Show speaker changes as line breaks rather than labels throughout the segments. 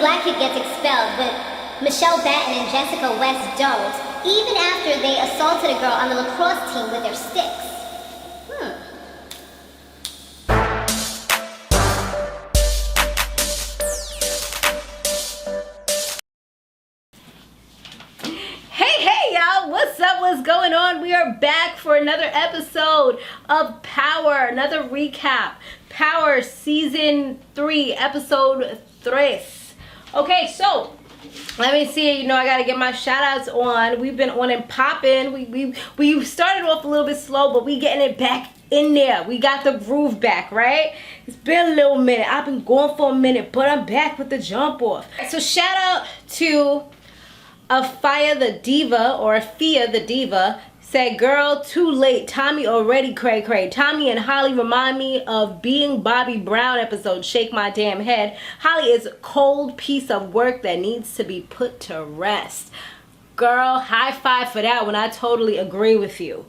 black kid gets expelled, but Michelle Baton and Jessica West don't, even after they assaulted a girl on the lacrosse team with their sticks.
What's going on? We are back for another episode of Power, another recap. Power Season 3 episode 3. Okay, so let me see. You know, I gotta get my shout outs on. We've been on and popping. We started off a little bit slow, but we getting it back in there. We got the groove back, right? It's been a little minute. I've been going for a minute, but I'm back with the jump off. So shout out to Afia the Diva, or Afia the Diva, said, girl, too late. Tommy already cray. Tommy and Holly remind me of Being Bobby Brown episode, Shake My Damn Head. Holly is a cold piece of work that needs to be put to rest. Girl, high five for that one. I totally agree with you.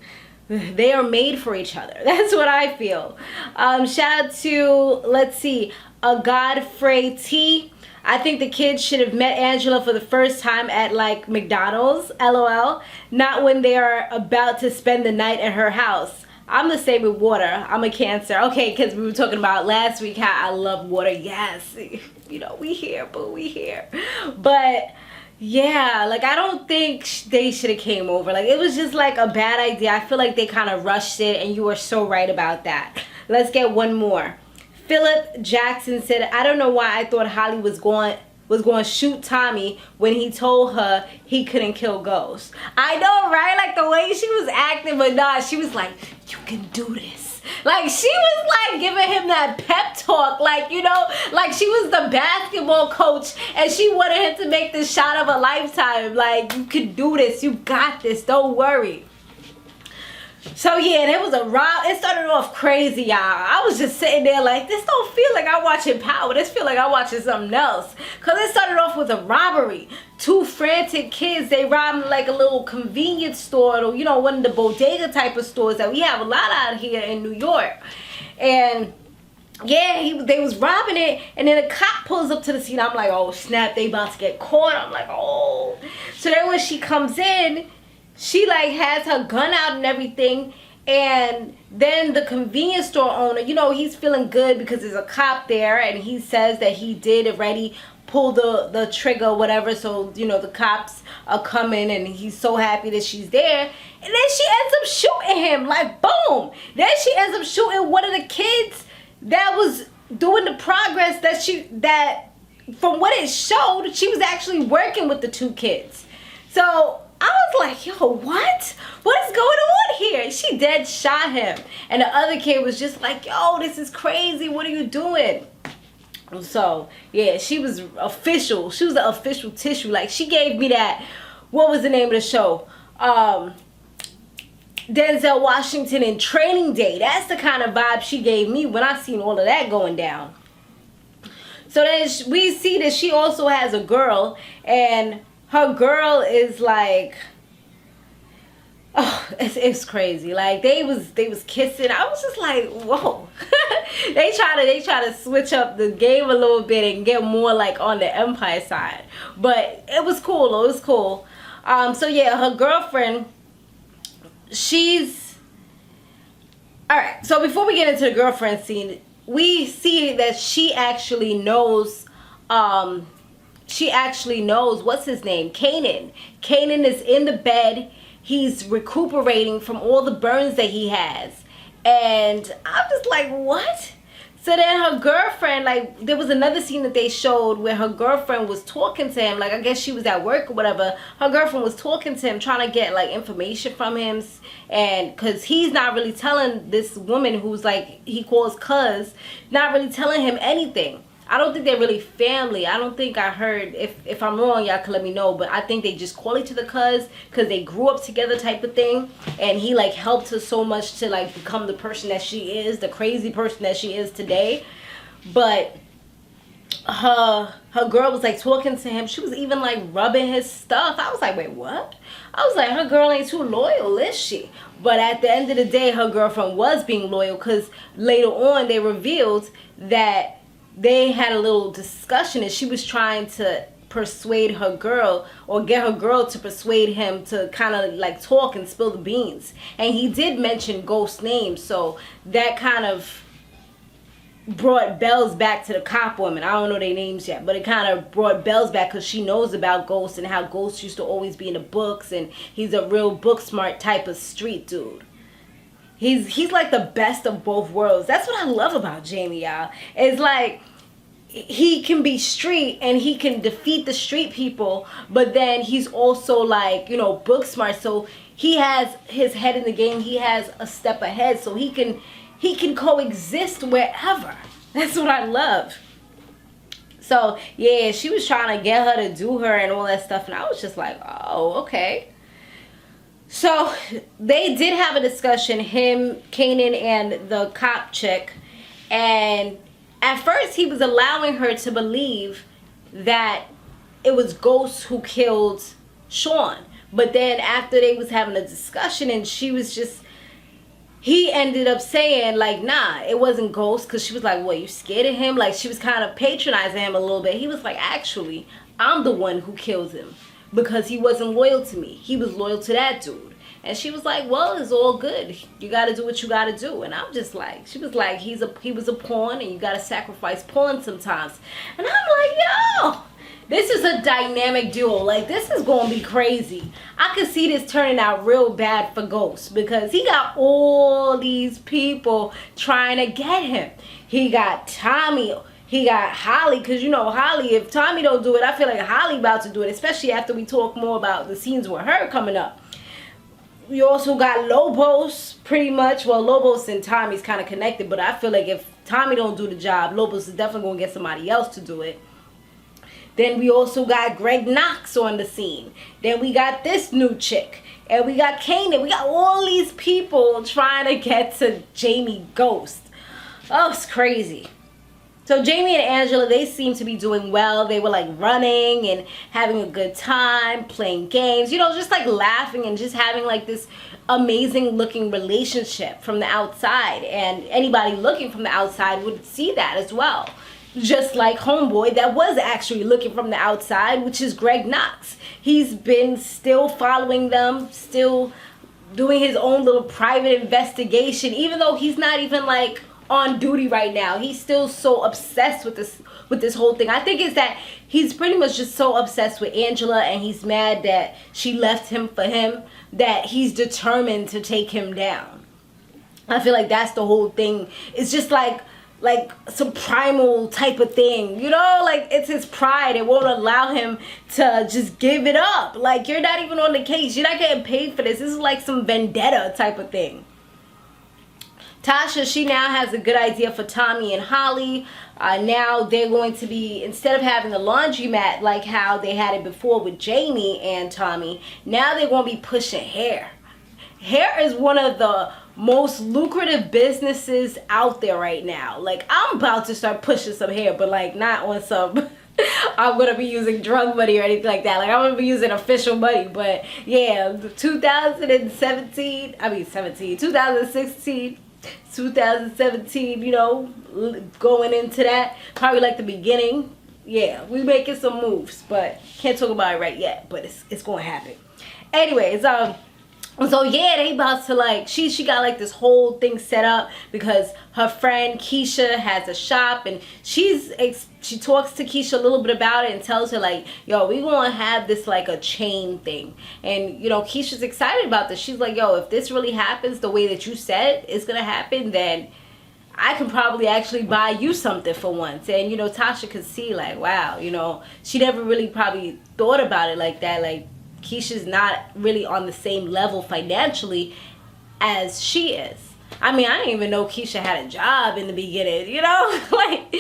They are made for each other. That's what I feel. Shout out to, let's see, a Godfrey T. I think the kids should have met Angela for the first time at like McDonald's, LOL. Not when they are about to spend the night at her house. I'm the same with water. I'm a Cancer. Okay, because we were talking about last week how I love water. Yes, you know, we here, boo, we here. But yeah, like I don't think they should have came over. Like it was just like a bad idea. I feel like they kind of rushed it, and you are so right about that. Let's get one more. Philip Jackson said, I don't know why I thought Holly was going to shoot Tommy when he told her he couldn't kill ghosts. I know, right? Like the way she was acting, but nah, she was like, you can do this. Like she was like giving him that pep talk, like, you know, like she was the basketball coach and she wanted him to make the shot of a lifetime. Like, you can do this, you got this, don't worry. So yeah, there was a rob. It started off crazy, y'all. I was just sitting there like, this don't feel like I'm watching Power. This feel like I'm watching something else. Cause it started off with a robbery. Two frantic kids, they robbed like a little convenience store, or you know, one of the bodega type of stores that we have a lot out here in New York. And yeah, they was robbing it, and then a cop pulls up to the scene. I'm like, oh snap, they about to get caught. I'm like, oh. So then when she comes in, she like has her gun out and everything, and then the convenience store owner, you know, he's feeling good because there's a cop there, and he says that he did already pull the trigger or whatever, so you know the cops are coming, and he's so happy that she's there. And then she ends up shooting him, like boom. Then she ends up shooting one of the kids that was doing the progress that from what it showed, she was actually working with the two kids. So I was like, yo, what? What is going on here? She dead shot him. And the other kid was just like, yo, this is crazy. What are you doing? So, yeah, she was official. She was the official tissue. Like, she gave me that, what was the name of the show? Denzel Washington in Training Day. That's the kind of vibe she gave me when I seen all of that going down. So then we see that she also has a girl, and her girl is like, oh, it's crazy. Like they was kissing. I was just like, whoa. they try to switch up the game a little bit and get more like on the Empire side. But it was cool. It was cool. So yeah, her girlfriend, she's all right. So before we get into the girlfriend scene, we see that she actually knows. She actually knows, what's his name? Kanan. Kanan is in the bed. He's recuperating from all the burns that he has. And I'm just like, what? So then her girlfriend, like, there was another scene that they showed where her girlfriend was talking to him. Like, I guess she was at work or whatever. Her girlfriend was talking to him, trying to get, like, information from him. And because he's not really telling this woman who's, like, he calls cuz, not really telling him anything. I don't think they're really family. I don't think I heard, if I'm wrong, y'all can let me know, but I think they just call each other cuz because they grew up together type of thing, and he like helped her so much to like become the person that she is, the crazy person that she is today. But her girl was like talking to him. She was even like rubbing his stuff. I was like, wait, what? I was like, her girl ain't too loyal, is she? But at the end of the day, her girlfriend was being loyal, because later on they revealed that they had a little discussion, and she was trying to persuade her girl, or get her girl to persuade him to kind of like talk and spill the beans. And he did mention Ghost's name, so that kind of brought bells back to the cop woman. I don't know their names yet, but it kind of brought bells back because she knows about Ghost and how Ghost used to always be in the books, and he's a real book smart type of street dude. He's like the best of both worlds. That's what I love about Jamie, y'all. It's like he can be street and he can defeat the street people, but then he's also like, you know, book smart. So he has his head in the game. He has a step ahead, so he can coexist wherever. That's what I love. So yeah, she was trying to get her to do her and all that stuff, and I was just like, oh, okay. So they did have a discussion, him, Kanan, and the cop chick, and at first he was allowing her to believe that it was Ghost who killed Sean. But then after they was having a discussion, and she was just, he ended up saying like, nah, it wasn't Ghost, because she was like, what, you scared of him? Like, she was kind of patronizing him a little bit. He was like, actually, I'm the one who kills him, because he wasn't loyal to me. He was loyal to that dude. And she was like, well, it's all good. You got to do what you got to do. And I'm just like, she was like, he was a pawn, and you got to sacrifice pawns sometimes. And I'm like, yo, this is a dynamic duo. Like, this is going to be crazy. I could see this turning out real bad for Ghost, because he got all these people trying to get him. He got Tommy. He got Holly, because you know Holly, if Tommy don't do it, I feel like Holly about to do it, especially after we talk more about the scenes with her coming up. We also got Lobos, pretty much. Well, Lobos and Tommy's kind of connected, but I feel like if Tommy don't do the job, Lobos is definitely going to get somebody else to do it. Then we also got Greg Knox on the scene. Then we got this new chick. And we got Kanan. We got all these people trying to get to Jamie Ghost. Oh, it's crazy. So Jamie and Angela, they seem to be doing well. They were like running and having a good time, playing games, you know, just like laughing and just having like this amazing looking relationship from the outside. And anybody looking from the outside would see that as well. Just like homeboy that was actually looking from the outside, which is Greg Knox. He's been still following them, still doing his own little private investigation, even though he's not even like on duty right now. He's still so obsessed with this whole thing. I think it's that he's pretty much just so obsessed with Angela, and he's mad that she left him for him, that he's determined to take him down. I feel like that's the whole thing. It's just like some primal type of thing, you know, like it's his pride. It won't allow him to just give it up. Like, you're not even on the case, you're not getting paid for this. This is like some vendetta type of thing. Tasha, she now has a good idea for Tommy and Holly. Now they're going to be, instead of having a laundromat like how they had it before with Jamie and Tommy, now they're going to be pushing hair. Hair is one of the most lucrative businesses out there right now. Like, I'm about to start pushing some hair, but like not on some I'm gonna be using drug money or anything like that. Like, I'm gonna be using official money. But yeah, 2017, 2017, you know, going into that, probably like the beginning. Yeah, we making some moves, but can't talk about it right yet, but it's gonna happen. Anyways, so yeah, they about to like, she got like this whole thing set up because her friend Keisha has a shop, and she talks to Keisha a little bit about it and tells her like, yo, we gonna have this like a chain thing. And you know, Keisha's excited about this. She's like, yo, if this really happens the way that you said it's gonna happen, then I can probably actually buy you something for once. And you know, Tasha could see like, wow, you know, she never really probably thought about it like that. Like, Keisha's not really on the same level financially as she is. I mean, I didn't even know Keisha had a job in the beginning, you know? Like,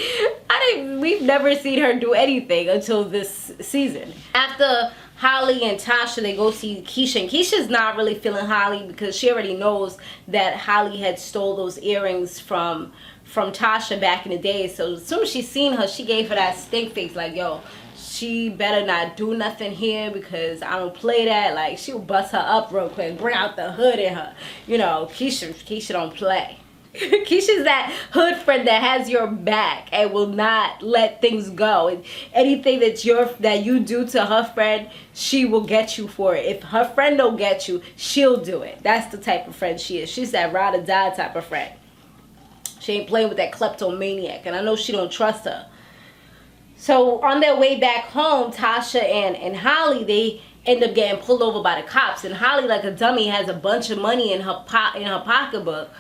we've never seen her do anything until this season. After Holly and Tasha, they go see Keisha, and Keisha's not really feeling Holly because she already knows that Holly had stole those earrings from Tasha back in the day. So as soon as she seen her, she gave her that stink face like, yo, she better not do nothing here because I don't play that. Like, she'll bust her up real quick, bring out the hood in her. You know, Keisha don't play. Keisha's that hood friend that has your back and will not let things go. And anything that you do to her friend, she will get you for it. If her friend don't get you, she'll do it. That's the type of friend she is. She's that ride or die type of friend. She ain't playing with that kleptomaniac, and I know she don't trust her. So on their way back home, Tasha and Holly, they end up getting pulled over by the cops. And Holly, like a dummy, has a bunch of money in her pocketbook.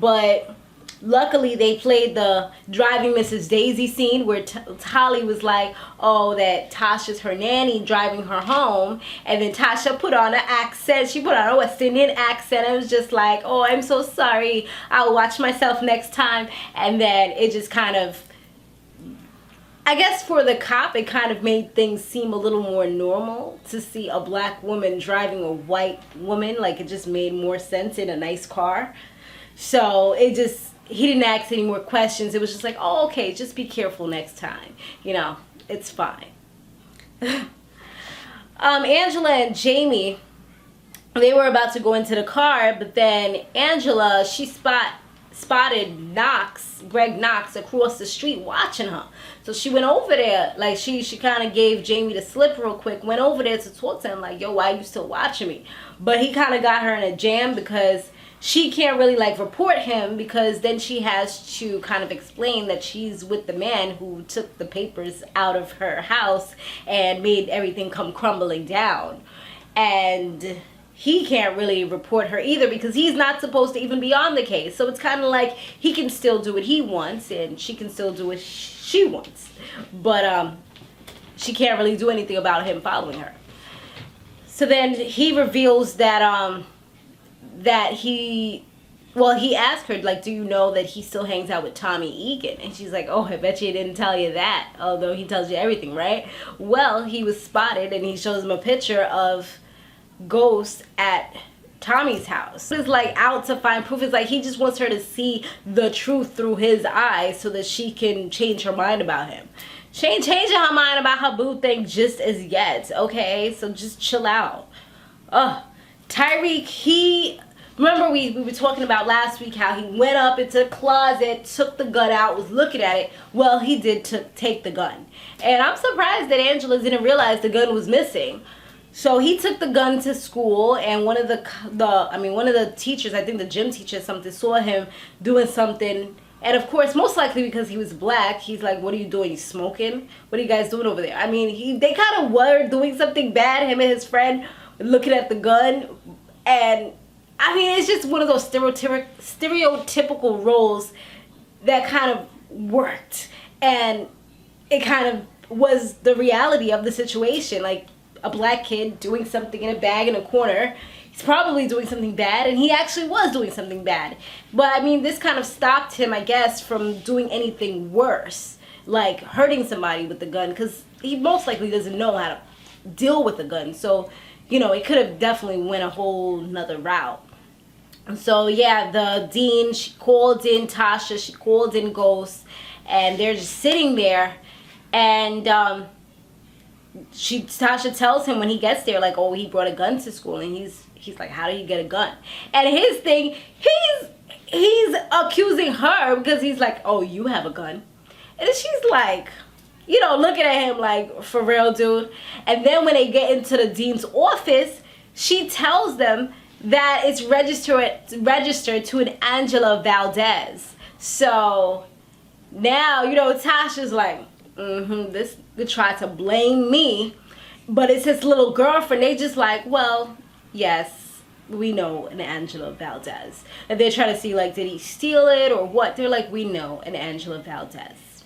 But luckily, they played the driving Mrs. Daisy scene where Holly was like, oh, that Tasha's her nanny driving her home. And then Tasha put on an accent. She put on a West Indian accent. And was just like, oh, I'm so sorry. I'll watch myself next time. And then it just kind of, I guess for the cop, it kind of made things seem a little more normal to see a black woman driving a white woman. Like, it just made more sense in a nice car. So he didn't ask any more questions. It was just like, oh, okay, just be careful next time. You know, it's fine. Angela and Jamie, they were about to go into the car, but then Angela, she spotted Greg Knox across the street watching her. So she went over there, like she kind of gave Jamie the slip real quick, went over there to talk to him like, yo, why are you still watching me? But he kind of got her in a jam because she can't really like report him, because then she has to kind of explain that she's with the man who took the papers out of her house and made everything come crumbling down. And he can't really report her either because he's not supposed to even be on the case. So it's kind of like he can still do what he wants and she can still do what she wants. But she can't really do anything about him following her. So then he reveals that he asked her, like, do you know that he still hangs out with Tommy Egan? And she's like, oh, I bet you he didn't tell you that, although he tells you everything, right? Well, he was spotted, and he shows him a picture of Ghost at Tommy's house. He's like out to find proof. It's like he just wants her to see the truth through his eyes so that she can change her mind about him. She ain't changing her mind about her boo thing just as yet, okay? So just chill out. Tyreek, remember we were talking about last week how he went up into the closet, took the gun out, was looking at it. Well, he did take the gun. And I'm surprised that Angela didn't realize the gun was missing. So he took the gun to school, and one of the teachers, I think the gym teacher or something, saw him doing something. And of course, most likely because he was black, he's like, what are you doing? You smoking? What are you guys doing over there? I mean, they kind of were doing something bad, him and his friend, looking at the gun. And I mean, it's just one of those stereotypical roles that kind of worked. And it kind of was the reality of the situation. Like, a black kid doing something in a bag in a corner. He's probably doing something bad, and he actually was doing something bad. But I mean, this kind of stopped him, I guess, from doing anything worse, like hurting somebody with the gun, because he most likely doesn't know how to deal with a gun. So, you know, it could have definitely went a whole nother route. And so, yeah, the dean, she called in Tasha, she called in Ghost, and they're just sitting there, and Tasha tells him when he gets there, like, oh, he brought a gun to school, and he's like, how did he get a gun? And his thing, he's accusing her because he's like, oh, you have a gun. And she's like, you know, looking at him like, for real, dude. And then when they get into the dean's office, she tells them that it's registered to an Angela Valdez. So now, you know, Tasha's like, this could try to blame me, but it's his little girlfriend. They just like, well, yes, we know an Angela Valdez. And they're trying to see, like, did he steal it or what? They're like, we know an Angela Valdez.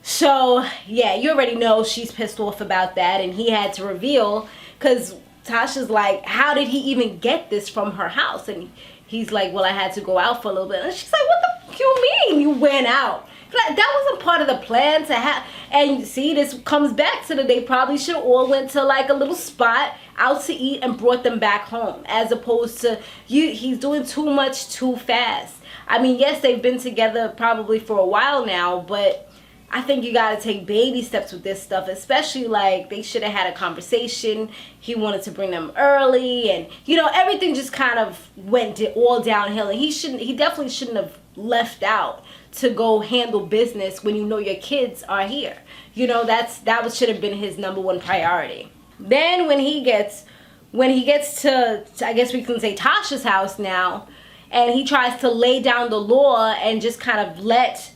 So, yeah, you already know she's pissed off about that, and he had to reveal, because Tasha's like, how did he even get this from her house? And he's like, well, I had to go out for a little bit. And she's like, what the fuck you mean you went out? That wasn't part of the plan to have. And see, this comes back to they probably should have all went to like a little spot out to eat and brought them back home, as opposed to he's doing too much too fast. I mean, yes, they've been together probably for a while now, but I think you got to take baby steps with this stuff, especially like they should have had a conversation. He wanted to bring them early, and you know, everything just kind of went all downhill, and he definitely shouldn't have left out to go handle business when you know your kids are here. You know, that should have been his number one priority. Then when he gets to, I guess we can say, Tasha's house now, and he tries to lay down the law and just kind of let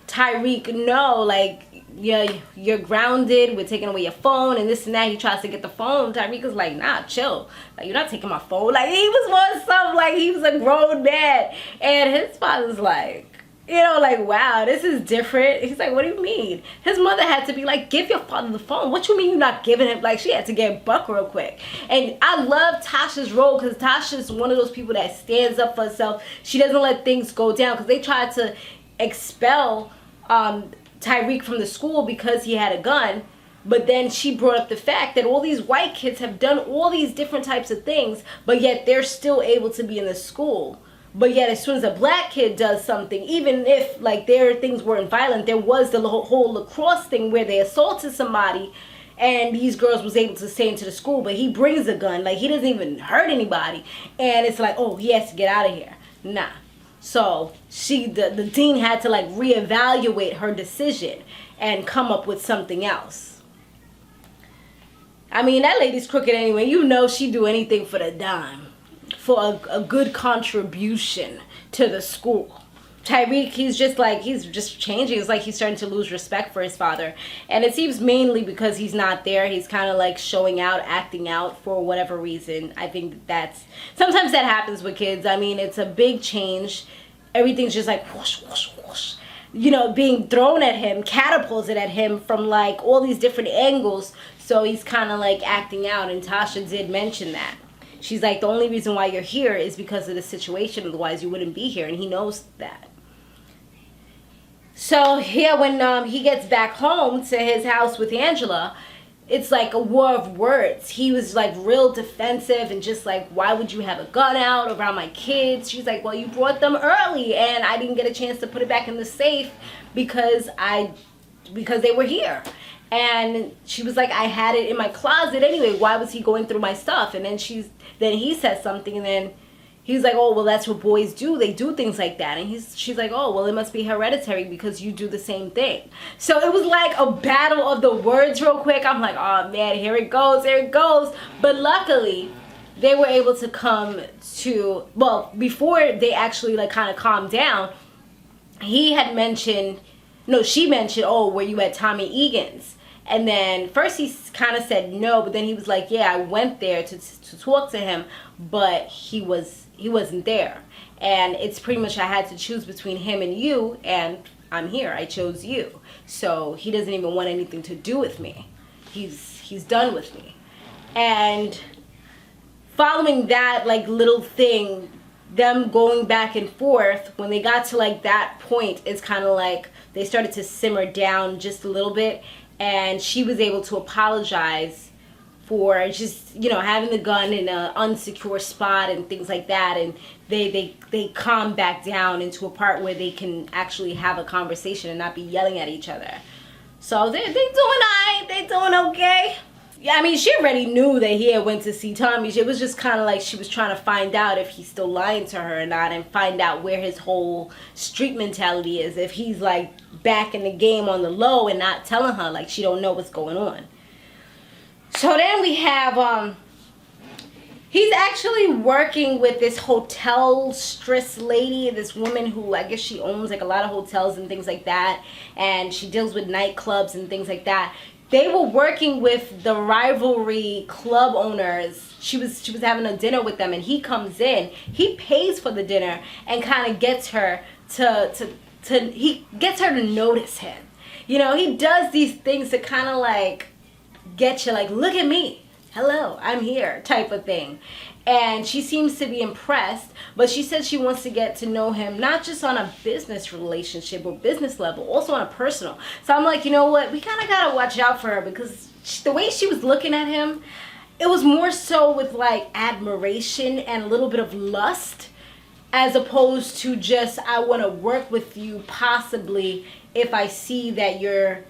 Tyreek know, like, yeah, you're grounded, we're taking away your phone and this and that. He tries to get the phone. Tyreek is like, nah, chill, like, you're not taking my phone. Like, he was more something, like he was a grown man. And his father's like, you know, like, wow, this is different. He's like, what do you mean? His mother had to be like, give your father the phone. What you mean you're not giving him? Like, she had to get buck real quick. And I love Tasha's role, because Tasha's one of those people that stands up for herself. She doesn't let things go down, because they tried to expel Tyreek from the school because he had a gun. But then she brought up the fact that all these white kids have done all these different types of things, but yet they're still able to be in the school. But yet as soon as a black kid does something, even if like their things weren't violent, there was the whole Lacrosse thing where they assaulted somebody and these girls was able to stay into the school, but he brings a gun, like he doesn't even hurt anybody, and it's like, oh, he has to get out of here. Nah. So the dean had to like reevaluate her decision and come up with something else. I mean, that lady's crooked anyway. You know she'd do anything for the dime, for a good contribution to the school. Tyreek, he's just changing. It's like he's starting to lose respect for his father. And it seems mainly because he's not there. He's kind of like showing out, acting out for whatever reason. I think sometimes that happens with kids. I mean, it's a big change. Everything's just like whoosh, whoosh, whoosh. You know, being thrown at him, catapulted at him from like all these different angles. So he's kind of like acting out. And Tasha did mention that. She's like, the only reason why you're here is because of the situation. Otherwise, you wouldn't be here. And he knows that. So, yeah, when he gets back home to his house with Angela, it's like a war of words. He was, like, real defensive and just like, why would you have a gun out around my kids? She's like, well, you brought them early, and I didn't get a chance to put it back in the safe because they were here. And she was like, I had it in my closet anyway. Why was he going through my stuff? And then he says something, and then he's like, oh, well, that's what boys do. They do things like that. And she's like, oh, well, it must be hereditary because you do the same thing. So it was like a battle of the words real quick. I'm like, oh, man, here it goes. But luckily, they were able to come to, well, before they actually like kind of calmed down, she mentioned, oh, were you at Tommy Egan's? And then first he kind of said no, but then he was like, yeah, I went there to talk to him, but he wasn't there. And it's pretty much I had to choose between him and you, and I'm here. I chose you. So he doesn't even want anything to do with me. He's done with me. And following that like little thing, them going back and forth, when they got to like that point, it's kind of like they started to simmer down just a little bit. And she was able to apologize for just, having the gun in an unsecure spot and things like that. And they calm back down into a part where they can actually have a conversation and not be yelling at each other. So they doing alright. They doing okay. Yeah, I mean, she already knew that he had went to see Tommy. It was just kind of like she was trying to find out if he's still lying to her or not, and find out where his whole street mentality is. If he's like back in the game on the low and not telling her, like she don't know what's going on. So then we have, he's actually working with this hotel stress lady, this woman who I guess she owns like a lot of hotels and things like that. And she deals with nightclubs and things like that. They were working with the rivalry club owners. She was having a dinner with them, and he comes in. He pays for the dinner and kind of gets her he gets her to notice him. He does these things to kind of like get you like, look at me, hello, I'm here type of thing. And she seems to be impressed, but she says she wants to get to know him not just on a business relationship or business level, also on a personal. So I'm like, you know what, we kind of got to watch out for her, because the way she was looking at him, it was more so with like admiration and a little bit of lust, as opposed to just, I want to work with you possibly if I see that your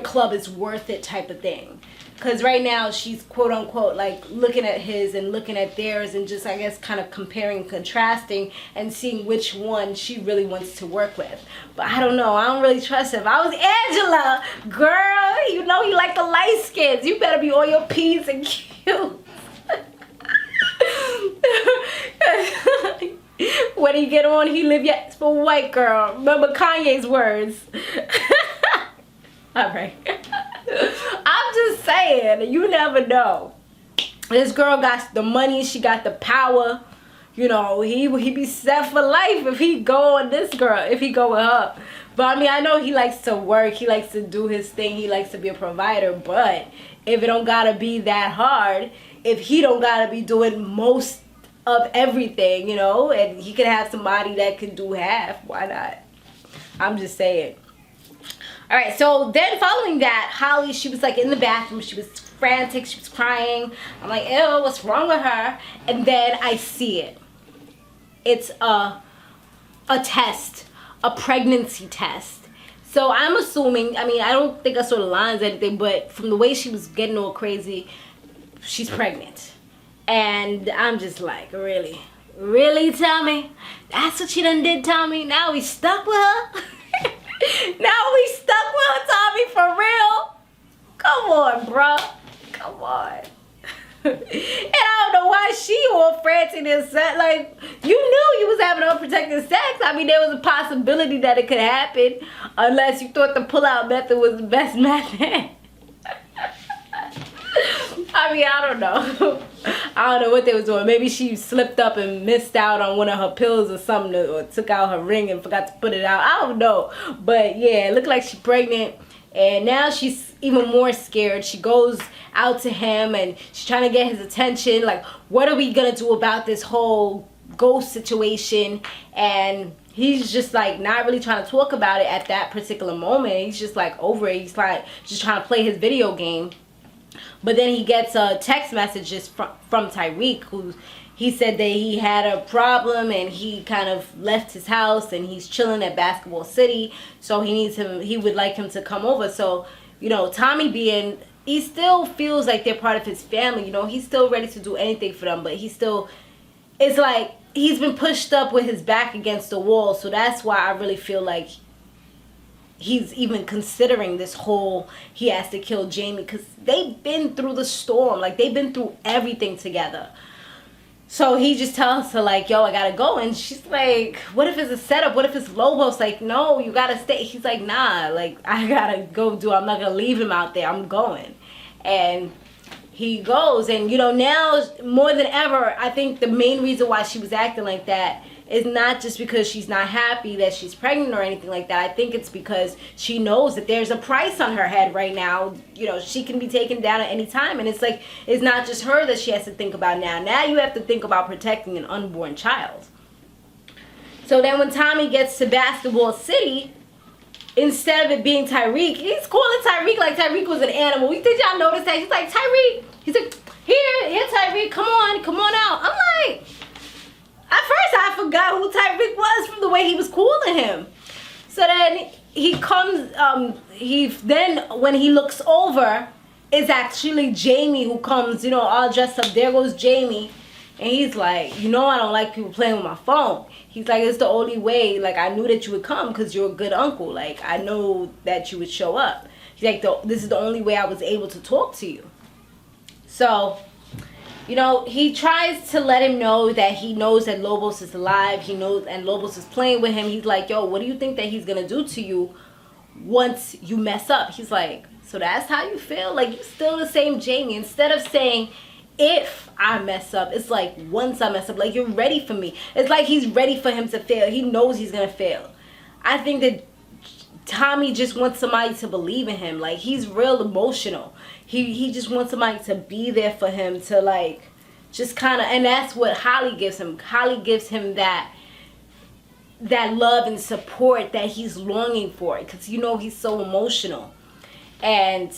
club is worth it type of thing. Because right now she's quote unquote like looking at his and looking at theirs and just I guess kind of comparing and contrasting and seeing which one she really wants to work with. But I don't know. I don't really trust him. If I was Angela, girl, you know you like the light skins. You better be on your P's and Q's. When he get on, he live yes for white girl. Remember Kanye's words. All right. I'm just saying, you never know. This girl got the money, she got the power. You know, he be set for life if he go on this girl, if he go with her. But I mean, I know he likes to work, he likes to do his thing, he likes to be a provider. But if it don't gotta be that hard, if he don't gotta be doing most of everything, you know, and he could have somebody that can do half, why not? I'm just saying. All right, so then following that, Holly, she was like in the bathroom. She was frantic. She was crying. I'm like, ew, what's wrong with her? And then I see it. It's a test, a pregnancy test. So I'm assuming, I mean, I don't think I saw the lines or anything, but from the way she was getting all crazy, she's pregnant. And I'm just like, really? Really, Tommy? That's what she done did, Tommy? Now we stuck with her? Now we stuck with her, Tommy, for real? Come on, bro. Come on. And I don't know why she all frantic and set. Like, you knew you was having unprotected sex. I mean, there was a possibility that it could happen. Unless you thought the pull-out method was the best method. I mean, I don't know. I don't know what they was doing. Maybe she slipped up and missed out on one of her pills or something, or took out her ring and forgot to put it out. I don't know. But yeah, it looked like she's pregnant. And now she's even more scared. She goes out to him and she's trying to get his attention. Like, what are we going to do about this whole ghost situation? And he's just like not really trying to talk about it at that particular moment. He's just like over it. He's like just trying to play his video game. But then he gets a text messages from Tyreek, who he said that he had a problem and he kind of left his house and he's chilling at Basketball City. So he would like him to come over. So, you know, Tommy he still feels like they're part of his family. You know, he's still ready to do anything for them. But it's like he's been pushed up with his back against the wall. So that's why I really feel like he's even considering this whole he has to kill Jamie, because they've been through the storm. Like, they've been through everything together. So he just tells her like, yo, I gotta go. And she's like, what if it's a setup? What if it's Lobos? Like, no, you gotta stay. He's like, nah, like, I gotta go I'm not gonna leave him out there. I'm going. And he goes. And, you know, now more than ever, I think the main reason why she was acting like that is not just because she's not happy that she's pregnant or anything like that. I think it's because she knows that there's a price on her head right now. You know, she can be taken down at any time. And it's like, it's not just her that she has to think about now. Now you have to think about protecting an unborn child. So then when Tommy gets to Basketball City, instead of it being Tyreek, he's calling Tyreek like Tyreek was an animal. Did y'all notice that? He's like, Tyreek. He's like, here, Tyreek, come on out. I'm like, at first I forgot who Tyreek was from the way he was calling him. So then he comes, then when he looks over, it's actually Jamie who comes, you know, all dressed up. There goes Jamie. And he's like, you know, I don't like people playing with my phone. He's like, it's the only way. Like, I knew that you would come because you're a good uncle. Like, I know that you would show up. He's like, this is the only way I was able to talk to you. So, you know, he tries to let him know that he knows that Lobos is alive. He knows, and Lobos is playing with him. He's like, yo, what do you think that he's going to do to you once you mess up? He's like, so that's how you feel? Like, you're still the same Jamie. Instead of saying, if I mess up, it's like, once I mess up, like, you're ready for me. It's like he's ready for him to fail. He knows he's going to fail. I think that Tommy just wants somebody to believe in him. Like, he's real emotional. He just wants somebody to be there for him, to like just kind of, and that's what Holly gives him. Holly gives him that love and support that he's longing for, because, you know, he's so emotional. And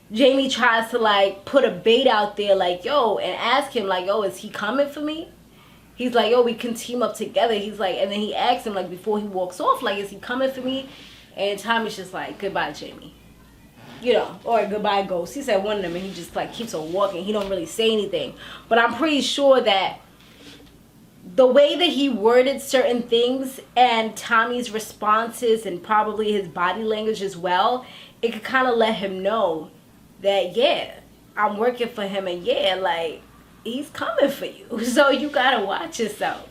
Jamie tries to like put a bait out there, like, yo, and ask him like, yo, is he coming for me? He's like, yo, we can team up together. He's like, and then he asks him like before he walks off, like, is he coming for me? And Tommy's just like, goodbye, Jamie. You know, or goodbye, Ghost. He said one of them, and he just like keeps on walking. He don't really say anything. But I'm pretty sure that the way that he worded certain things and Tommy's responses and probably his body language as well, it could kind of let him know that, yeah, I'm working for him, and yeah, like, he's coming for you. So you gotta watch yourself.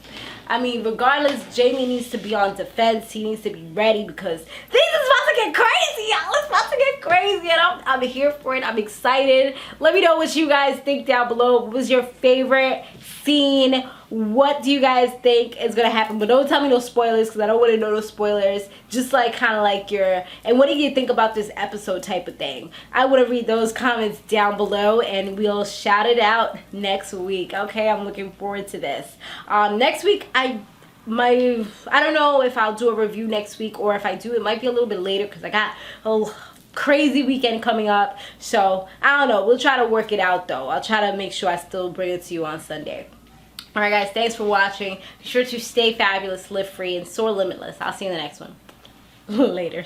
I mean, regardless, Jamie needs to be on defense. He needs to be ready because things is about to get crazy, y'all. It's about to get crazy, and I'm here for it. I'm excited. Let me know what you guys think down below. What was your favorite scene? What do you guys think is gonna happen? But don't tell me no spoilers, because I don't want to know no spoilers. Just like kind of like and what do you think about this episode type of thing? I want to read those comments down below, and we'll shout it out next week. Okay, I'm looking forward to this. Next week, I don't know if I'll do a review next week, or if I do, it might be a little bit later because I got a crazy weekend coming up. So I don't know. We'll try to work it out though. I'll try to make sure I still bring it to you on Sunday. Alright guys, thanks for watching. Be sure to stay fabulous, live free, and soar limitless. I'll see you in the next one. Later.